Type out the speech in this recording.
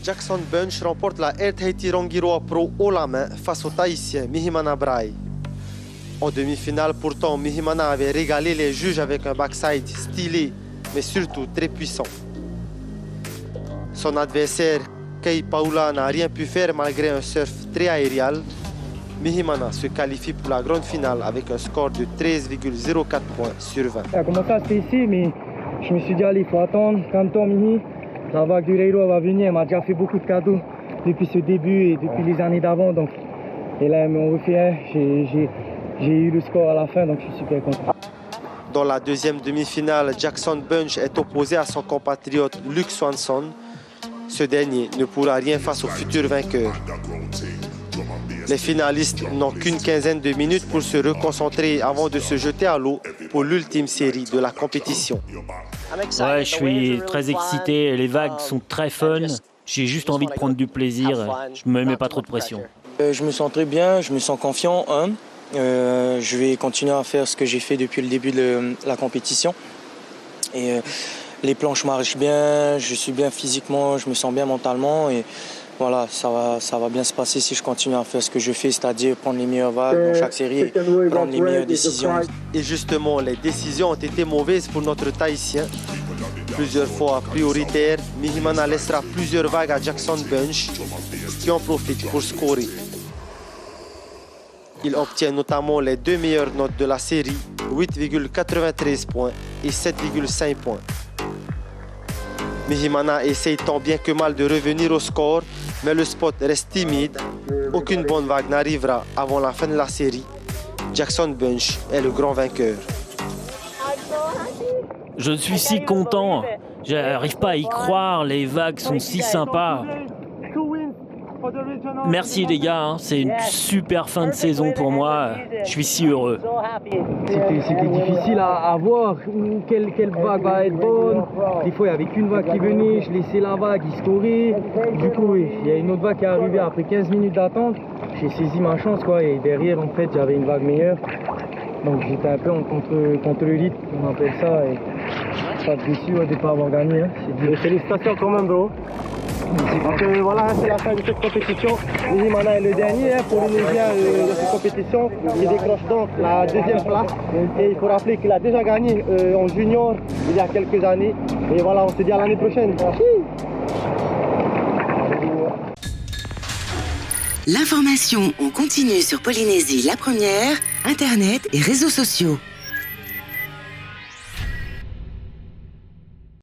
Jackson Bunch remporte la Air Tahiti Rangiroa Pro haut la main face au Tahitien Mihimana Brahe. En demi-finale, pourtant, Mihimana avait régalé les juges avec un backside stylé, mais surtout très puissant. Son adversaire, Kei Paula, n'a rien pu faire malgré un surf très aérial. Mihimana se qualifie pour la grande finale avec un score de 13,04 points sur 20. Ça a commencé à stresser, mais je me suis dit, allez, il faut attendre. Calme-toi, Mihi. La vague du Reiro va venir. Elle m'a déjà fait beaucoup de cadeaux depuis ce début et depuis les années d'avant. Donc, et là, elle me refait un. J'ai eu le score à la fin, donc je suis super content. Dans la deuxième demi-finale, Jackson Bunch est opposé à son compatriote Luke Swanson. Ce dernier ne pourra rien face au futur vainqueur. Les finalistes n'ont qu'une quinzaine de minutes pour se reconcentrer avant de se jeter à l'eau pour l'ultime série de la compétition. Ouais, je suis très excité, les vagues sont très fun. J'ai juste envie de prendre du plaisir, je me mets pas trop de pression. Je me sens très bien, je me sens confiant. Je vais continuer à faire ce que j'ai fait depuis le début de la compétition. Et les planches marchent bien, je suis bien physiquement, je me sens bien mentalement. Et voilà, ça va bien se passer si je continue à faire ce que je fais, c'est-à-dire prendre les meilleures vagues dans chaque série et prendre les meilleures décisions. Et justement, les décisions ont été mauvaises pour notre Tahitien. Plusieurs fois prioritaire, Mihimana laissera plusieurs vagues à Jackson Bunch, qui en profite pour scorer. Il obtient notamment les deux meilleures notes de la série, 8,93 points et 7,5 points. Mihimana essaye tant bien que mal de revenir au score, mais le spot reste timide. Aucune bonne vague n'arrivera avant la fin de la série. Jackson Bunch est le grand vainqueur. Je suis si content, j'arrive pas à y croire, les vagues sont si sympas. Merci les gars, c'est une super fin de saison pour moi, je suis si heureux. C'était difficile à voir quelle vague va être bonne. Des fois il n'y avait qu'une vague qui venait, je laissais la vague, il scorait. Du coup il y a une autre vague qui est arrivée après 15 minutes d'attente. J'ai saisi ma chance quoi, et derrière en fait j'avais une vague meilleure. Donc j'étais un peu contre le rythme, on appelle ça. Et pas déçu de ne pas avoir gagné. Félicitations quand même bro. Donc voilà, c'est la fin de cette compétition. Mihimana est le dernier pour l'Indonésien de cette compétition. Il décroche donc la deuxième place. Et il faut rappeler qu'il a déjà gagné en junior il y a quelques années. Et voilà, on se dit à l'année prochaine. L'information en continu sur Polynésie la première, Internet et réseaux sociaux.